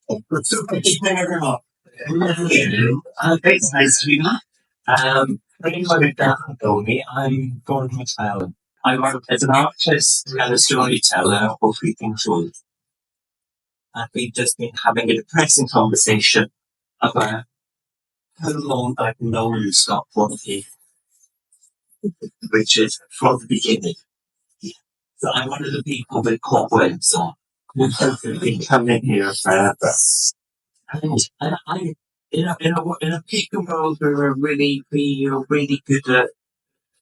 It's nice to be back. For anyone who doesn't know me, I'm Gordon MacLellan. I work as an artist and a storyteller for Faithplans. And we've just been having a depressing conversation about how long I've known Stockport Pagan, which is from the beginning. So I'm one of the people with cobwebs on, who have been coming here forever. And I in a pagan world where we're really good at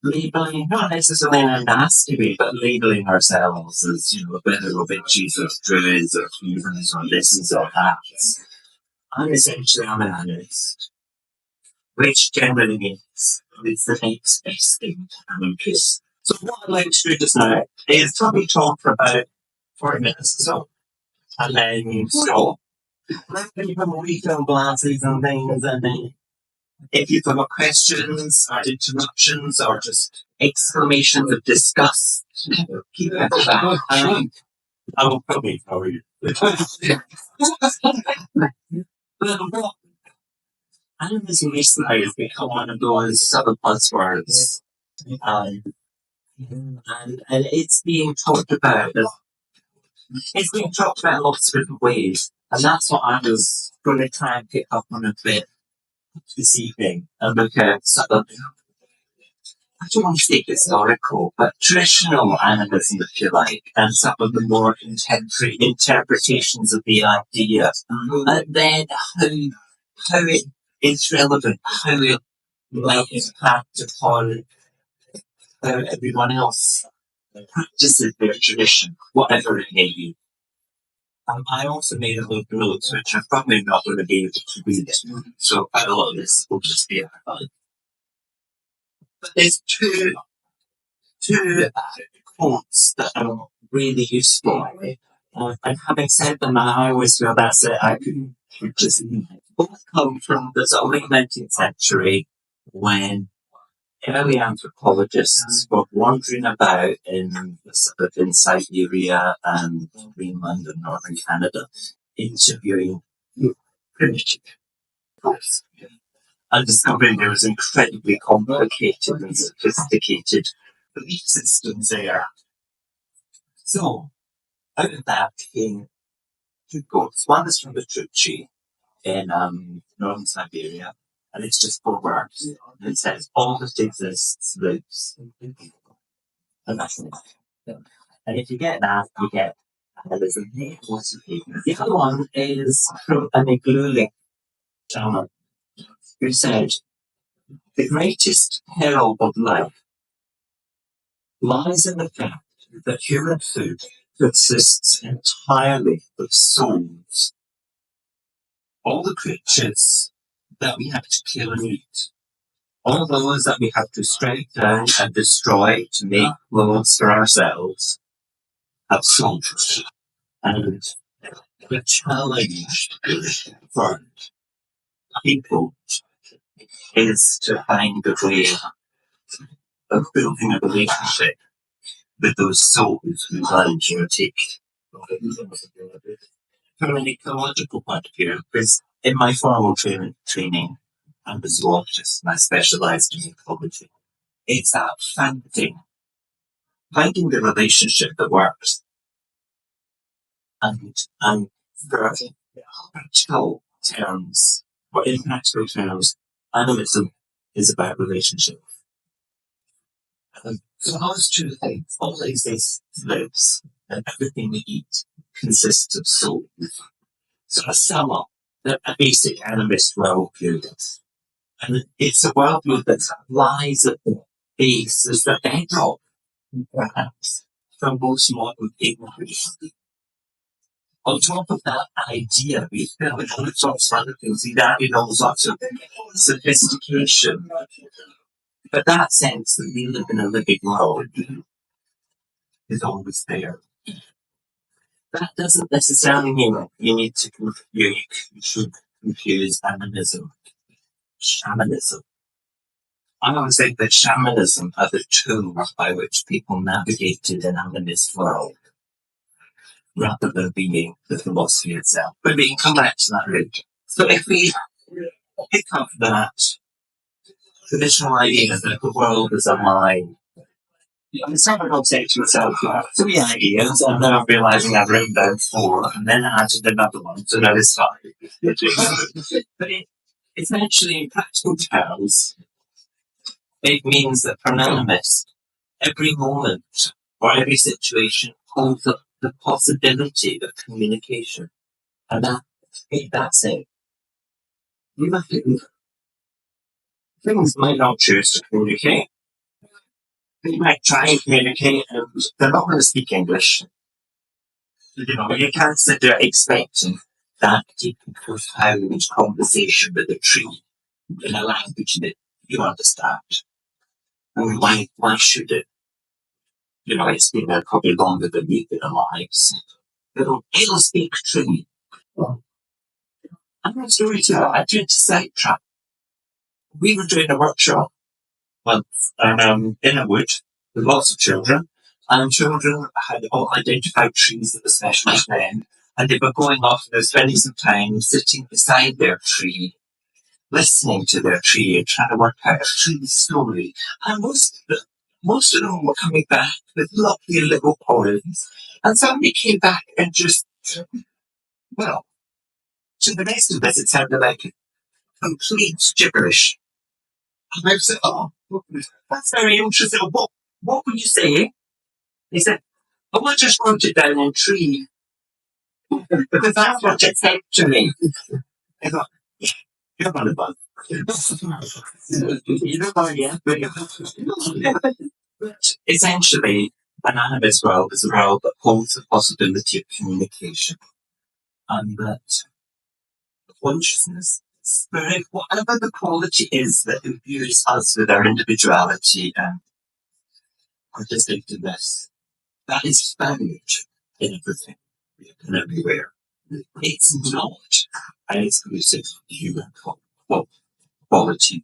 labeling, not necessarily in a nasty way, but labeling ourselves as, whether we're witches or druids or heathens or this or that. I'm an animist, which generally means it's the next best thing to anarchist. So what I'd like to do just now is probably talk for about 40 minutes or so, and then stop. Then you put more refill glasses and things, and then if you've got questions or interruptions or just exclamations of disgust, keep it at the back. I will probably cover you. But animism recently has become one of those sort of buzzwords, and it's being talked about. It's being talked about in lots of different ways, and that's what I was going to try and pick up on a bit this evening and look at sort of, I don't want to say historical, but traditional animism, if you like, and some of the more contemporary interpretations of the idea, and then how it is relevant, how it might impact upon how everyone else practices their tradition, whatever it may be. I also made a little notes, which I'm probably not going to be able to read, so quite a lot of this will just be fun. But there's two quotes that are really useful. And having said them, I always feel that's it. I could just both come from the sort of late 19th century when early anthropologists were wandering about in Siberia and Greenland and northern Canada, interviewing primitive folks and discovering there was incredibly complicated and sophisticated belief systems there. So, out of that came two quotes. One is from the Truchi in northern Siberia, and it's just 4 words. And it says, all that exists lives. And that's enough. And if you get that, you get animism. The other one is from an Igloolik shaman who said, the greatest peril of life lies in the fact that human food consists entirely of souls. All the creatures that we have to kill and eat, all those that we have to strike down and destroy to make clothes for ourselves, have souls. And the challenge for people is to find a way of building a relationship with those souls whose lives you take. From an ecological point of view, because in my formal training, I'm a zoologist and I specialised in ecology. It's that finding the relationship that works. And for practical terms, or in practical terms, animism is about relationship. So those two things, all exist lives, and everything we eat consists of souls. So to sum up, a basic animist worldview. And it's a worldview that lies at the base as the bedrock, perhaps, for most modern pagan religions. On top of that idea, we feel in all sorts of other things, we've added all sorts of sophistication. But that sense that we live in a living world is always there. That doesn't necessarily mean you need to confuse animism, shamanism. I always think that shamanism are the tools by which people navigated an animist world. rather than being the philosophy itself. But we can come back to that later. So if we pick up that traditional idea that the world is a mind, and someone will say to myself, three ideas, and then I'm realizing I've written down four, and then I added another one, so now it's five. But essentially, in practical terms, it means that for an animist, every moment or every situation holds up the possibility of communication. And that's it. Things might not choose to communicate. They might try and communicate, and they're not going to speak English. You can't sit there expecting that deep and profound conversation with a tree in a language that you understand. And why should it? It's been there probably longer than we've been alive. So it'll speak tree. I'm a storyteller. I did sidetrack. We were doing a workshop once in a wood with lots of children, and children had all identified trees that were special to them, and they were going off and they were spending some time sitting beside their tree, listening to their tree and trying to work out a tree story. And most of them were coming back with lovely little poems, and somebody came back and just, well, to the rest of us it sounded like complete gibberish. And I said, oh, that's very interesting. What were you saying? He said, oh, I just wrote it down on tree. Because that's what it said to me. I thought, you're on a bug. You know what, yeah, but essentially, an animist world is a world that holds the possibility of communication. And that consciousness, spirit, whatever the quality is that imbues us with our individuality and our distinctiveness, that is found in everything and everywhere. It's not an exclusive human quality.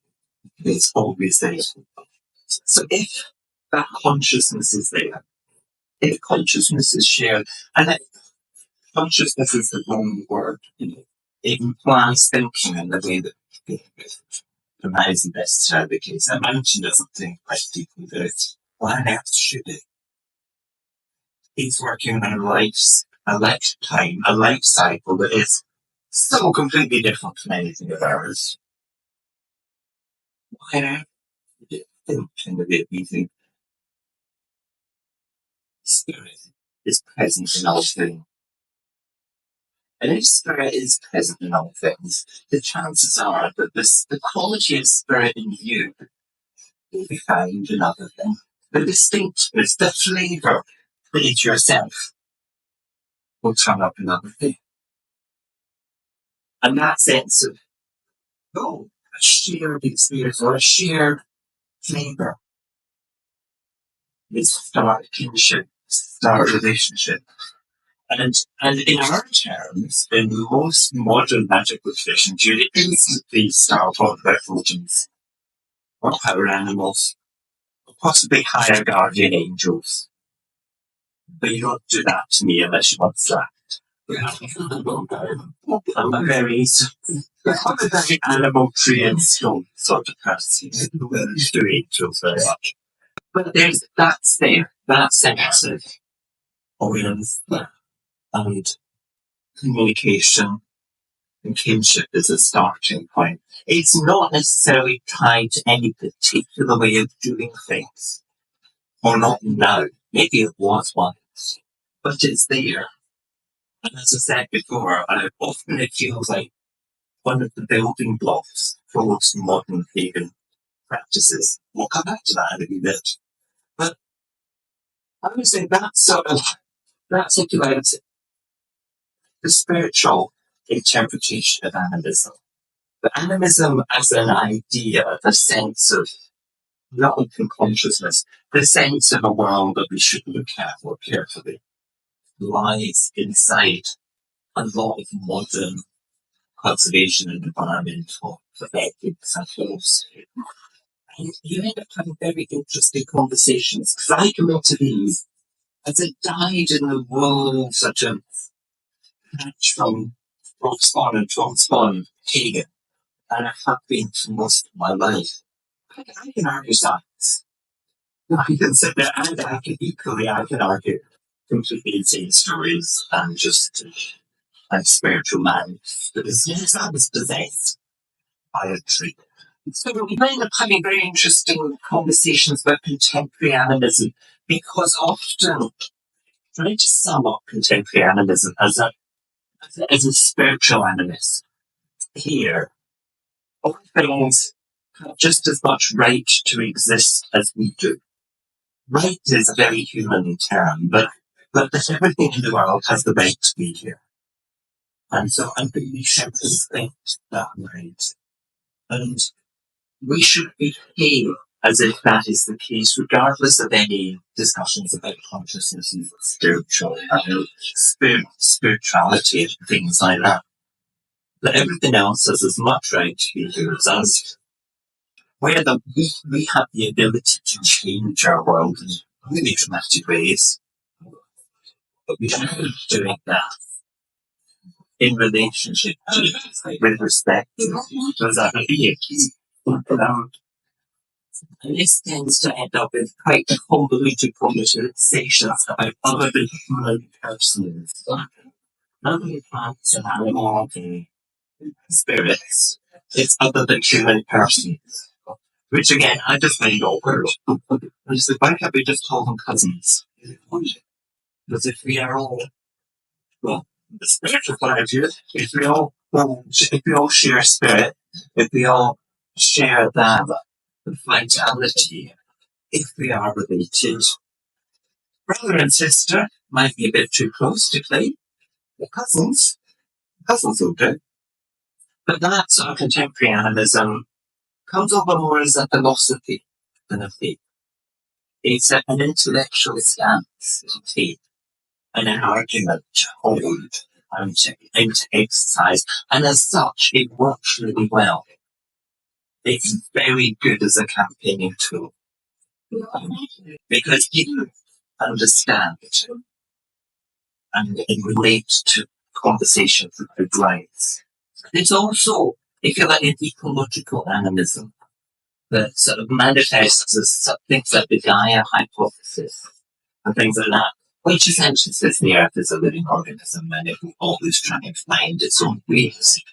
It's always there. So if that consciousness is there, if consciousness is shared, and that consciousness is the wrong word, it implies thinking in the way that the man's best the case. A mountain doesn't think quite deeply that it's why on earth should it? He's working on a lifetime, a life cycle that is so completely different from anything of ours. Why on earth would it think in the way that we think? Spirit is present in all things. And if spirit is present in all things, the chances are that the quality of spirit in you will be found in other things. The distinctness, the flavour that is yourself will turn up in other things. And that sense of, a shared experience or a shared flavour is start kinship, start relationship. And in our terms, in most modern magical traditions, you instantly start talking about religions, or power animals, or possibly higher guardian angels. But you don't do that to me unless you want slapped. I'm a very animal tree and stone sort of person. Do angels very much. But that's there, that sense of awareness and communication and kinship is a starting point. It's not necessarily tied to any particular way of doing things, or not now. Maybe it was once, but it's there. And as I said before, often it feels like one of the building blocks for most modern pagan practices. We'll come back to that in a wee bit. But I would say that's if you like, the spiritual interpretation of animism. But animism as an idea, the sense of love and consciousness, the sense of a world that we should look at more carefully, lies inside a lot of modern conservation and environmental ethics and philosophy. And you end up having very interesting conversations, because I come into these as it died in the world, such a patch from spawn pagan, and I have been for most of my life. I can argue science. I can sit there and I can equally, I can argue completely insane stories and just spiritual man that is, yes, I was possessed by a tree. So we end up having very interesting conversations about contemporary animism because often trying to sum up contemporary animism as a spiritual animist here, all things have just as much right to exist as we do. Right is a very human term, but that everything in the world has the right to be here. And so I think we should respect that right. And we should behave as if that is the case, regardless of any discussions about consciousness and spirituality and things like that. That everything else has as much right to be here as us. Whether we have the ability to change our world in really dramatic ways, but we should be doing that in relationship to, with respect to those other beings. And this tends to end up with quite convoluted conversations about other than human persons, other than plants and animals and spirits. It's other than human persons. Which again, I just find awkward. I just think, why can't we just call them cousins? Because if we are all, well, the spiritual point of view, if we all share spirit, if we all share that vitality, if we are related, brother and sister might be a bit too close to play. The cousins will do. But that sort of contemporary animism comes over more as a philosophy than a faith. It's an intellectual stance to take and an argument to hold and to exercise. And as such, it works really well. It's very good as a campaigning tool. Because people understand and relate to conversations about rights. It's also, if you like, an ecological animism that sort of manifests as things like the Gaia hypothesis and things like that, which essentially says the Earth is a living organism and it will always try and find its own ways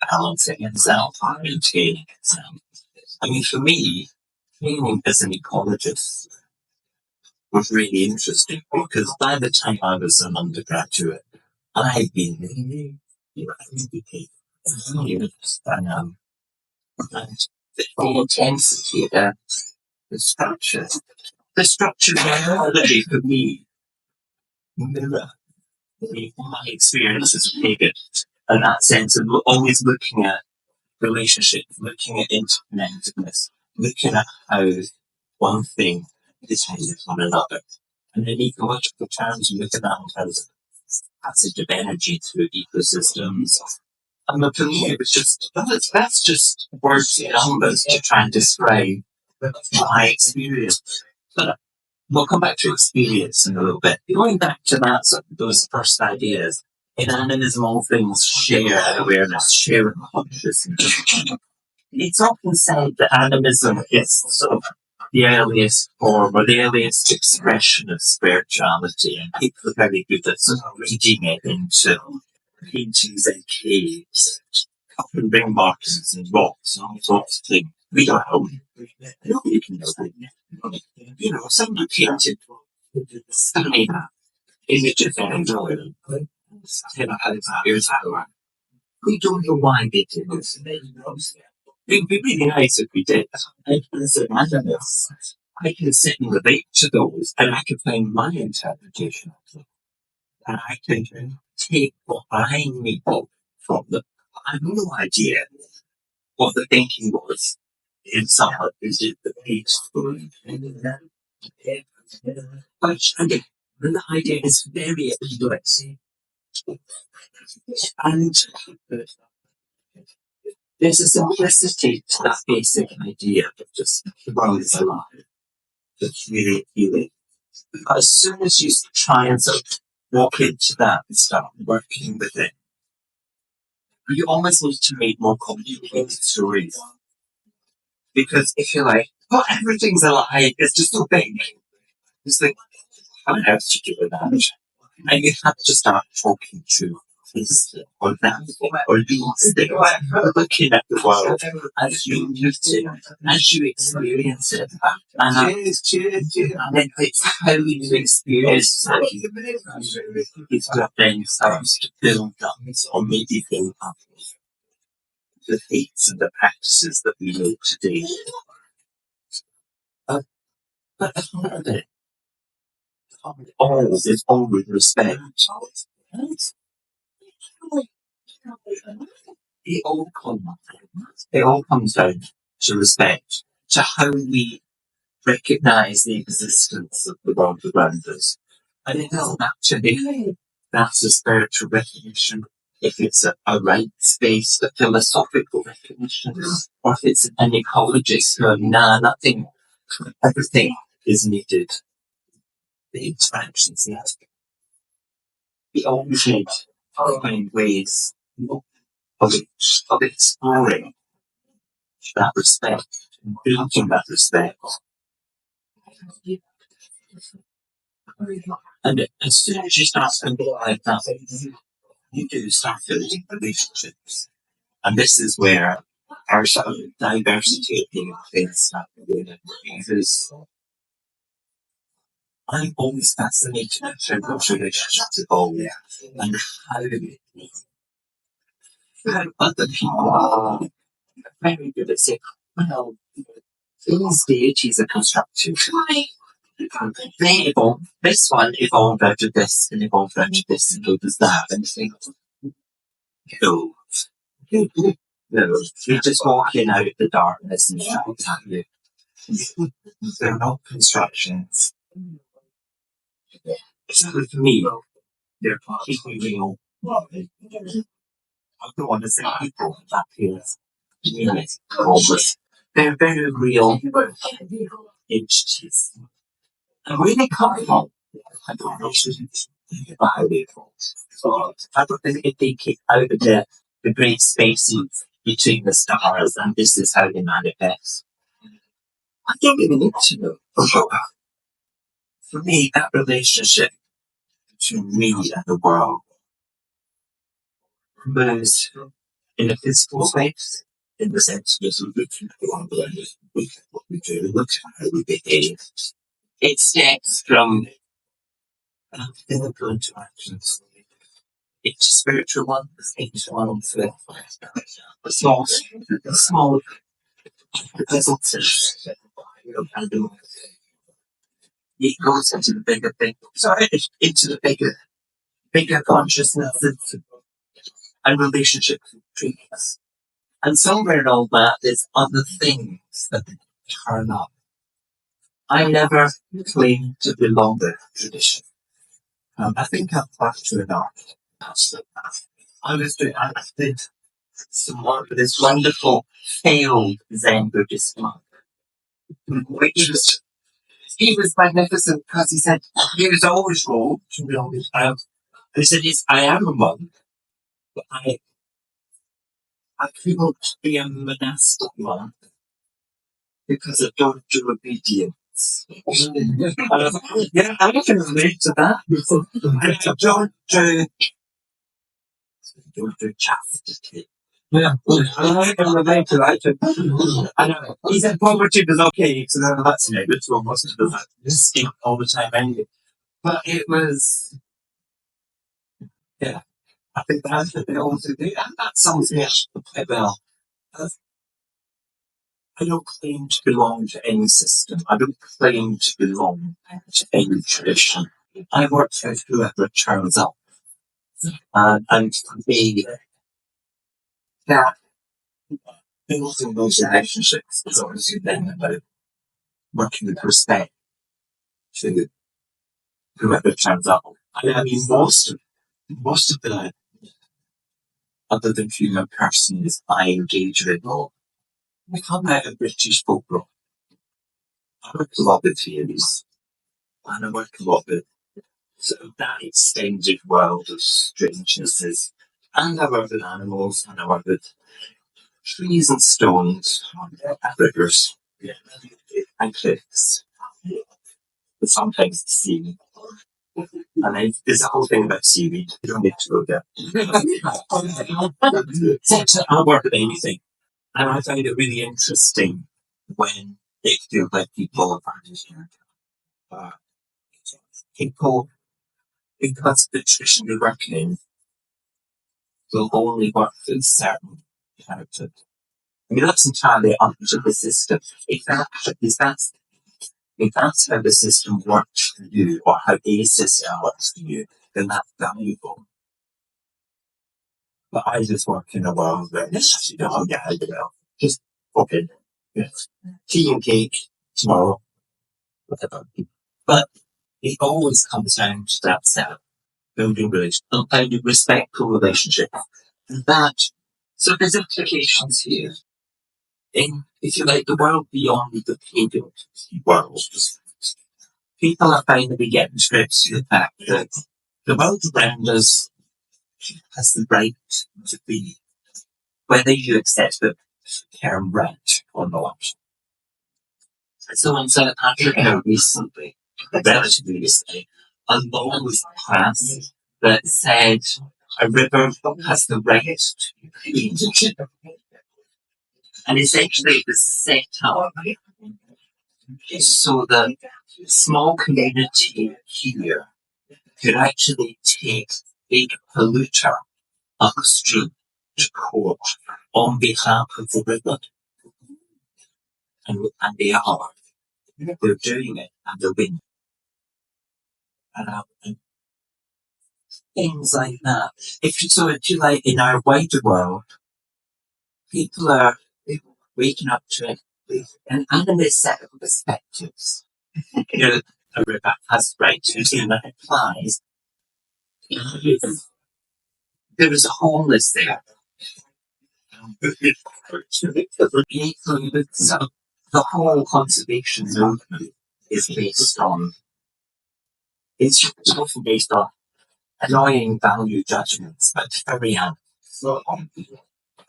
of balancing itself and maintaining itself. I mean, for me, training as an ecologist was really interesting because by the time I was an undergraduate, I'd been really educated and the intensity, the structure of ecology for me mirror my experience as a pagan in that sense of always looking at relationships, looking at interconnectedness, looking at how one thing depends on another. And in ecological terms, we look at that as passage of energy through ecosystems. And for me, it was just, that's just words and numbers to try and describe my experience. But we'll come back to experience in a little bit. Going back to that, those first ideas, in animism, all things share awareness, share consciousness. It's often said that animism is sort of the earliest form or the earliest expression of spirituality, and people are very good at sort of reading it into paintings and caves, and ring markings and rocks and all sorts of things. We don't know. Nobody can know that. You know, somebody painted stunning images on a drawing 10,000 years ago. We don't know why they did this. It'd be really nice if we did. And as an animist, I can sit and relate to those and I can find my interpretation of them. And I can take what I need from them. I have no idea what the thinking was in someone who did the piece. But again, the idea is very explicit. And there's a simplicity to that basic idea of just the world is alive. That's really appealing. As soon as you try and sort of walk into that and start working with it, you almost need to make more complicated stories. Because if you're like, oh, everything's a lie, it's just so big. It's like, how else to do with that? And you have to start talking to this or that or these things, looking at the world as you meet it, as you experience it. And then it's how you experience it. It's what then starts to build up or maybe build up the faiths and the practices that we know today. But at the heart of it, all is all with respect. It all comes down to respect, to how we recognise the existence of the world around us. And it doesn't matter if that's a spiritual recognition, if it's a rights-based, a philosophical recognition, or if it's an ecologist going, nah, nothing, everything is needed. The interactions need. We always need to find ways of exploring that respect, and building that respect. And as soon as you start thinking like that, you do start building relationships. And this is where our sort of diversity of being things start really, because I'm always fascinated with how those relationships evolve and how other people are very good at saying, well, these deities are constructive. They evolved. This one evolved out of this and evolved out of this and does that. And you think, no. No, you're just walking out of the darkness and shout at you. They're not constructions. So with me, they're keeping real. I don't want to say people that feels almost. They're very real entities. And where they come from, I don't know how they fall. So I don't think if they kick out of the great spaces between the stars and this is how they manifest. I don't really need to know. For me, that relationship between me and the world moves in a physical space, in the sense that we look at the world around us, we look at what we do, look at how we behave. It steps from physical interactions into spiritual ones, into ones with the small presences. It goes into the bigger thing. Sorry, into the bigger consciousnesses and relationships between us. And somewhere in all that, there's other things that turn up. I never claimed to belong to tradition. I think I'm back to an art. I did some work with this wonderful failed Zen Buddhist monk, which was, he was magnificent because he said, he was always wrong to be on this out. He said, I am a monk, but I couldn't be a monastic monk because I don't do obedience. And I was like, yeah, I can relate to that. I don't do chastity. Yeah, I can relate to that. I know. He said poverty was okay, so that's it's almost to that. Just skip all the time anyway. But it was, yeah, I think that's what they also do. And that sounds quite well. I don't claim to belong to any system. I don't claim to belong to any tradition. I work with whoever turns up. And for me, that building those relationships is obviously then about working with respect to whoever turns up. I mean, most of the other than human persons I engage with, we come out of British folklore. I work a lot with theories. and I work a lot with that extended world of strangenesses. And I work with animals, and I work with trees and stones, and rivers, and cliffs, but sometimes the sea. And then there's a whole thing about seaweed. You don't need to go there. So I work with anything. And I find it really interesting when it feels like people uh, people, because the tradition you're working in will only work with certain characters. I mean, that's entirely up to the system. If that's how the system works for you, or how a system works for you, then that's valuable. But I just work in a world where it's, just okay, yes, tea and cake tomorrow, whatever. But it always comes down to that set building relationship, finding respectful relationship. And that, so there's implications here. In, if you like, the world beyond the pagan world, people are finally getting to grips with the fact that the world around us has the right to be, whether you accept the term right or not. So in South Africa recently, relatively recently, a law was passed that said a river has the right to be cleaned. And essentially it was set up so that small community here could actually take big polluter upstream to court on behalf of the river. And they are. They're doing it and they're winning. And things like that. If you like, in our wider world, people are waking up to an animist set of perspectives. A river has right to and that applies. There is a wholeness there. So the whole conservation movement is based on, it's often based on annoying value judgments, but very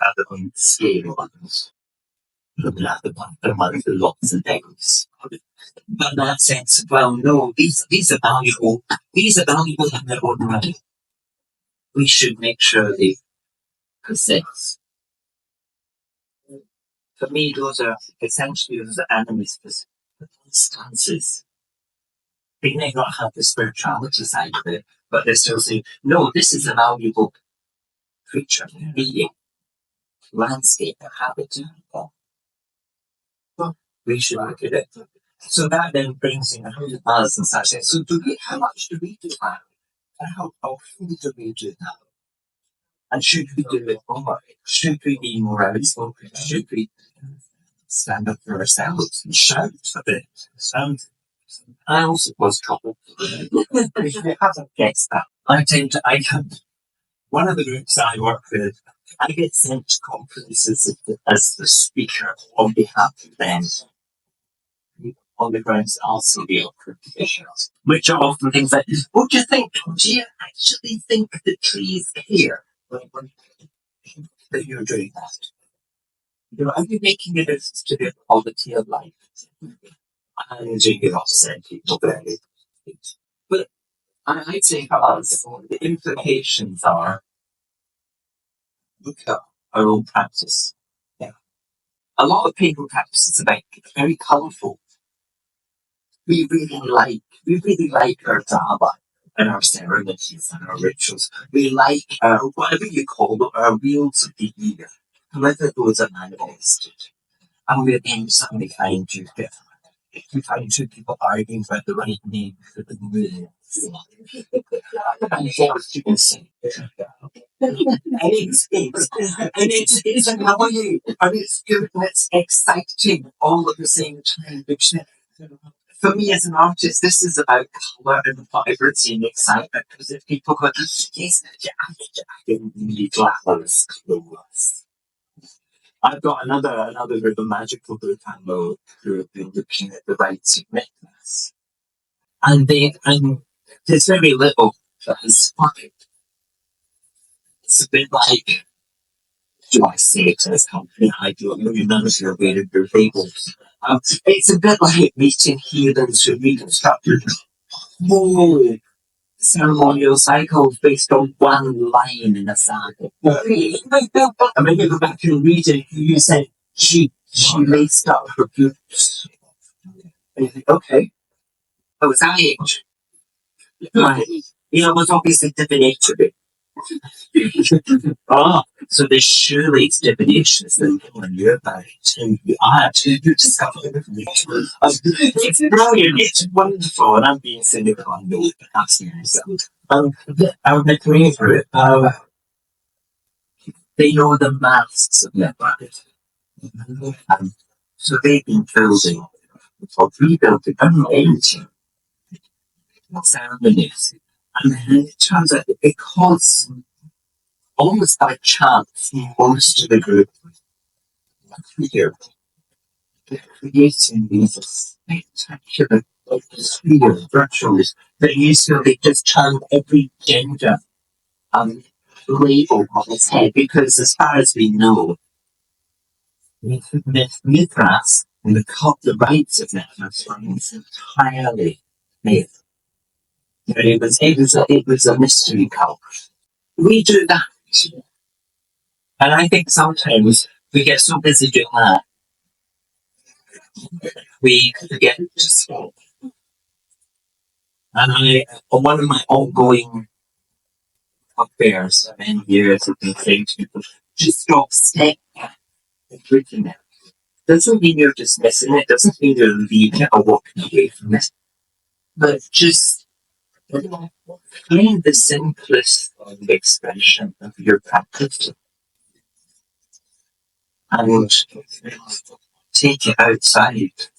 rather than scale ones, rather than ones with lots of things. But in that sense, well, no, these are valuable. These are valuable in their own right. We should make sure they persist. For me, those are essentially those animist stances. They may not have the spirituality side of it, but they're still saying, no, this is a valuable creature, being, landscape, habitat. Well, we should look at it. So that then brings in us and such. So how much do we do that? And how often do we do that? And should we do it more? Should we be more outspoken? Should we stand up for ourselves and shout a bit? I also was troubled. If you haven't guessed that, one of the groups I work with, I get sent to conferences as the speaker on behalf of them on the grounds I'll see the officials, which are often things like, what do you think? Do you actually think the trees care that you're doing that? Are you making a difference to their quality of life? And you upset people very. But I'd say for us, the implications are, look at our own practice. Yeah. A lot of pagan practices are very colourful. We really like our drama and our ceremonies and our rituals. We like whatever you call them, our wheels of the year, however those are manifested. And we then suddenly find you find two people arguing about the right name for the moon. And what you can say. And it's annoying, and it's good, and it's exciting all at the same time. Which, for me as an artist, this is about colour and vibrancy and excitement. Because if people go, yes, I can really glamorous clothes. I've got another group of magical group I know who have been looking at the rights of myths. and there's very little that is fine. It's a bit like, do I say it to this company? I don't know, you manage your way of your labels. It's a bit like meeting heathens who reconstructed whole ceremonial cycles based on one line in a saga. I mean, you go back and read it, you said she laced up her boots. And you think, okay, oh, it's that age. Right. You know, it was obviously divinatory. So there's surely it's divinations that people knew about it. You discovered information. It's brilliant, it's wonderful, and I'm being cynical, I know, but that's the answer. I would make me through it. They know the masks of their planet. So they've been building or rebuilding amazing ceremonies. And then it turns out that because almost by chance, most of the group here creating these spectacular sphere virtuals that usually just turn every gender label on its head, because as far as we know, Mithras and the rights of Mithras were entirely myth. It was a mystery cult. We do that. And I think sometimes we get so busy doing that, we forget to stop. And one of my ongoing affairs for many years have been saying to people, just stop, step back and looking at it. Doesn't mean you're dismissing it, doesn't mean you're leaving it or walking away from it, but just find the simplest expression of your practice and take it outside.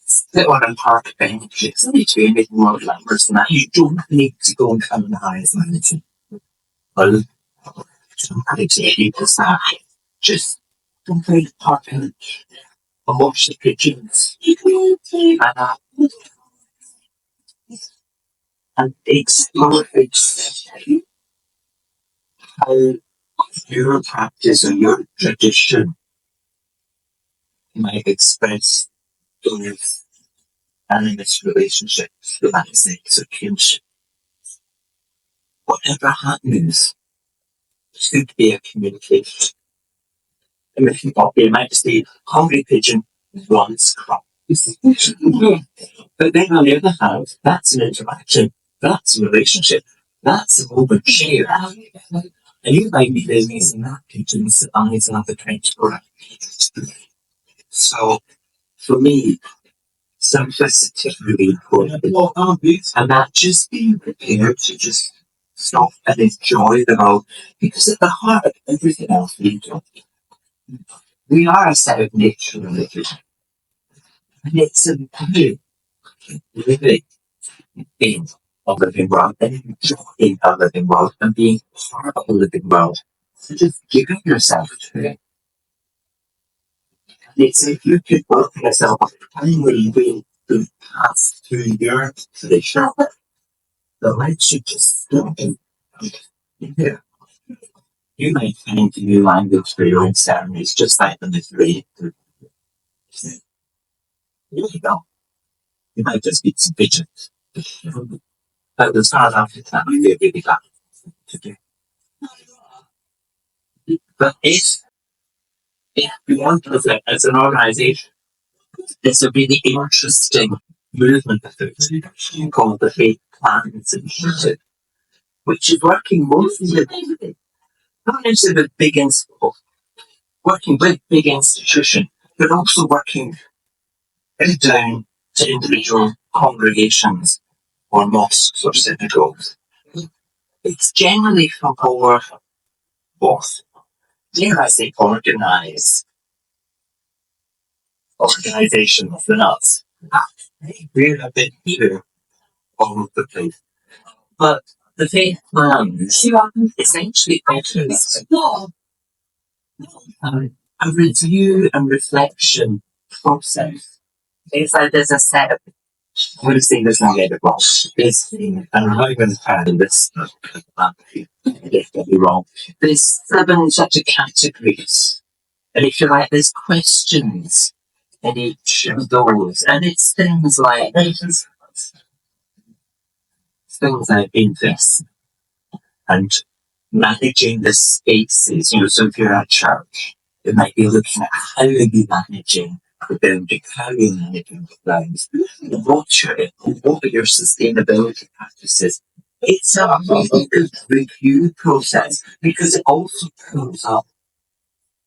Sit on a park bench. It's only 2 million more glamorous than that. You don't need to go and come in the highest mountain. Well, somebody take you to that. Just go to the park bench and watch the pigeons. And explore how your practice or your tradition might express those animist relationships, romantics or kinship. Whatever happens should be a communication. And if you might say, hungry pigeon wants crumbs. But then on the other hand, that's an interaction, that's a relationship, that's a moment shared. And you might be using that pigeon's eyes another 24 hours. So for me, simplicity is really important. And that just being prepared to just stop and enjoy the world. Because at the heart of everything else we do, we are a set of nature religion. And it's about living in a living world and enjoying a living world and being part of a living world. So just giving yourself to it. It's if you could work yourself up finally being the path through your tradition that lets you just stop and yeah. You might find a new language for your own ceremonies, just like the Mithraean. You know, you might just be some pigeons. But as far as I'm concerned, I feel really bad to do. But if we want to look at as an organisation, it's a really interesting movement called the Faithplans Initiative, which is working mostly with not necessarily with working with big institutions, but also working down to individual congregations or mosques or synagogues. It's generally for more, both, dare I say, organizations than us. We're a bit here all over the place. But the faith plans essentially offers a review and reflection process. It's like there's a set of I'm going to say this and get it wrong. And I'm not even having this. Get me wrong. There's 7 such categories. And if you like, there's questions in each of those. And it's things like interest and managing the spaces. So if you're at church, it might be looking at how are you managing the building, how are you managing the grounds, what are your sustainability practices. It's a really good review process because it also pulls up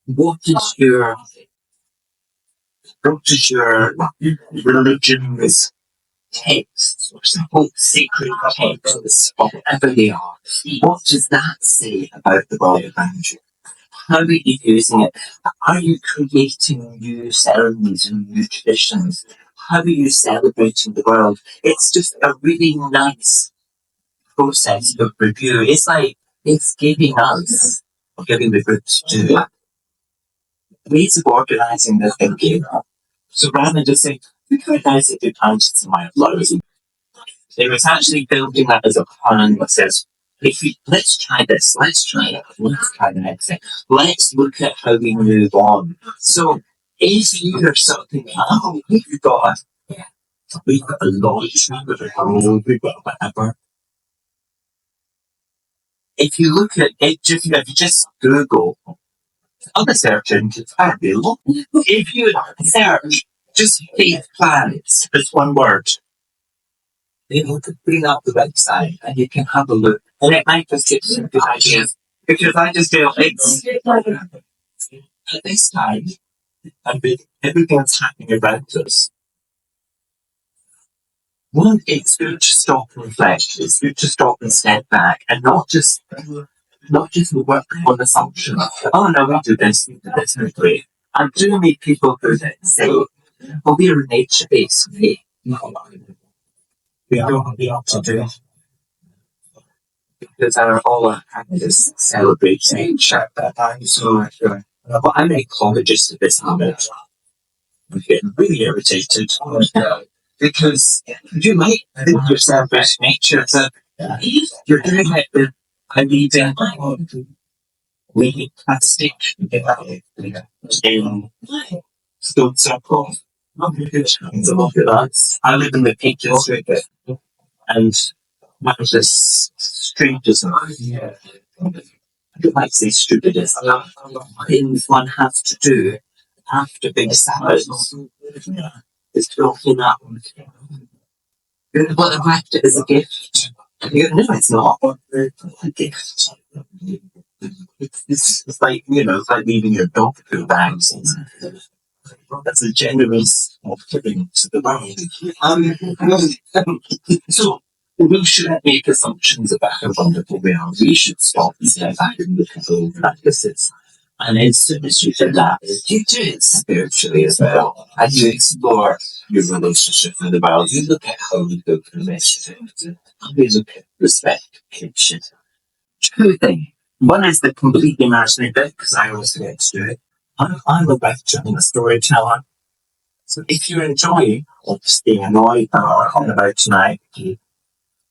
what is your religion's texts or sacred texts, or whatever they are. What does that say about the world around you? How are you using it? Are you creating new ceremonies and new traditions? How are you celebrating the world? It's just a really nice process of review. It's like it's giving us, or giving the group to do ways of organising the thinking. So rather than just saying, we could nice if you planted some wildflowers. It was actually building that as a plan that says, let's try this, let's try that, let's try the next thing. Let's look at how we move on. So if you're sort of thinking, oh, we've got a launch, we've got a goal, we've got whatever. If you look at it, if you just Google other search engines are available. If you search just Faithplans as one word, they will bring up the website and you can have a look. And it might just give some good ideas. Because I just feel it's at this time, and with everything that's happening around us, one, it's good to stop and reflect. It's good to stop and step back and not just work on assumption. Oh no, we do this, we great. I do meet people who say, "Oh, we're a nature-based way." No, we don't have the option to do it because all our practice celebrates nature at that time. So, but I'm an ecologist at this moment. I'm getting really irritated because you might think you're celebrating nature, but you're doing it with leaving plastic in stone circles. I live in the Peak District and one of the strangest, I don't like to say stupidest, things one has to do after big salads is to clean up. But the fact it is a gift. No, it's not. It's a gift. It's like, it's like leaving your dog through bags. That's a generous offering to the world. So we shouldn't make assumptions about how wonderful we are. We should stop and step back and look at old practices. And as soon as you do that, you do it spiritually as well. And you explore your relationship with the world. You look at how you go through relationships. And you look at respect, kinship. Two things. One is the complete imaginary bit, because I always forget to do it. I'm a writer and a storyteller. So if you enjoy just being annoyed or on about tonight,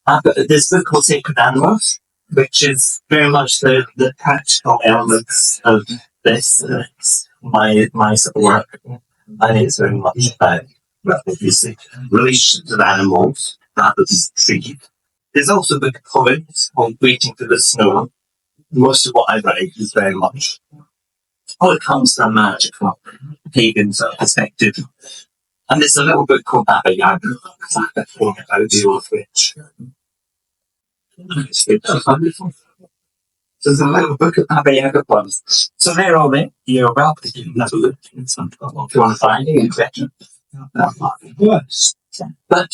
I've got this book called Sacred Animals, which is very much the practical elements of this. It's my sort of work. And it's very much about obviously relationships with animals rather than trees. There's also a book of poems called Waiting for the Snow. Most of what I write is very much it comes from a magical pagan sort of perspective. And there's a little book called Baba Yaga, about the old witch. It's wonderful. So there's a little book of Baba Yaga poems. So they're all there. You're welcome to have a look. If you want to find it, etc. But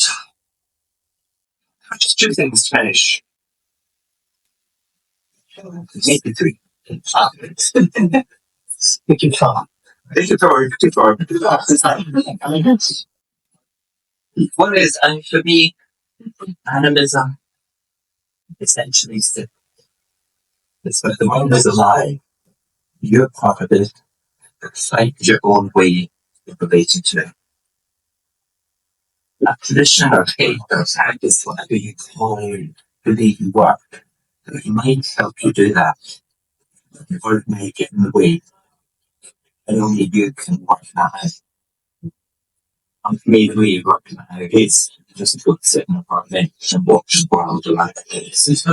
just 2 things to finish. Maybe 3. We can talk. One is, for me, animism essentially is that the world is alive. You're part of it. Find your own way of relating to it. A traditional exercise is what do you call the way you work. It might help you do that, or it may get in the way, and only you can work that out. And for me, the way you work that out is just go sit in a park bench and watch the world around it. Just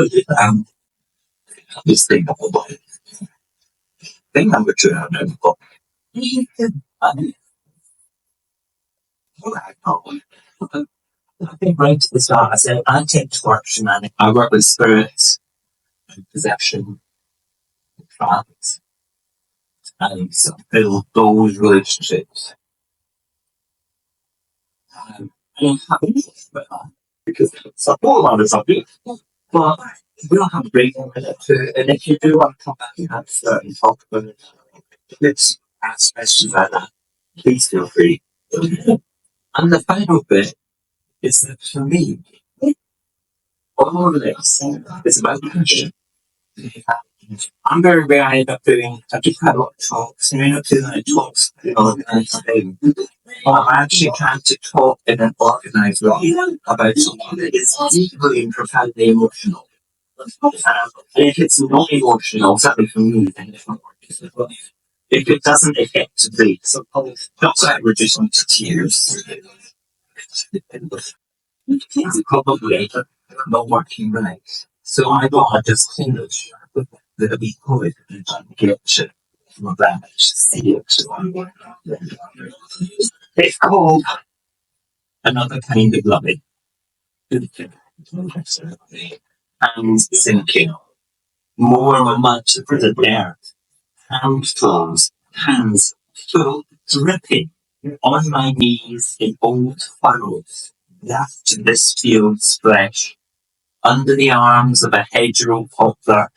think of it. Thing number two, I don't know. I think right at the start, I said I tend to work shamanic. I work with spirits, possession, trance, and so build those relationships. I don't have any with that because it's a whole lot of subject. But we don't have a break in a minute to, and if you do want to come back and talk about it, let's ask questions like that. Please feel free. And the final bit is that for me, all of this is about passion. I'm very rare. I end up doing, I do quite a lot of talks, and I end up doing like talks in an organised thing. Or I actually try to talk in an organised way about something that is deeply and profoundly emotional. And if it's not emotional, certainly for me, then it's not working. If it doesn't effectively, not like reducing to tears, it's probably not working right. So I thought I'd just finish the wee poet and get it from that, see it. It's called Another Kind of Loving. And sinking. More much for the air. Handfuls, hands full, dripping on my knees in old furrows, left in this field's flesh, under the arms of a hedgerow poplar,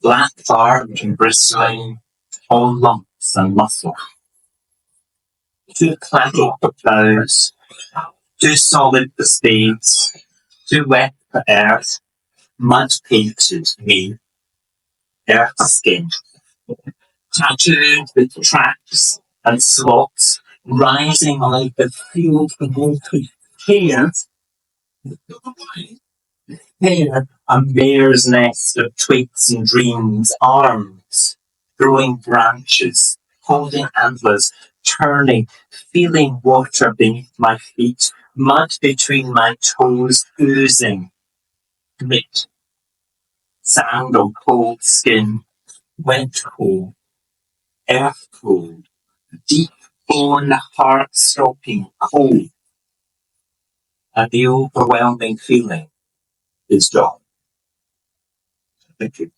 black barbed and bristling, all lumps and muscle. Too clatty for ploughs, too solid for spades, too wet for earth, mud painted me, earth skin, tattooed with tracks and slots, rising like the field of water. Here, here, a mare's nest of twigs and dreams, arms, growing branches, holding antlers, turning, feeling water beneath my feet, mud between my toes, oozing, grit, sand on cold skin, wet cold, earth cold, deep bone, heart-stopping cold, and the overwhelming feeling is joy. Thank you.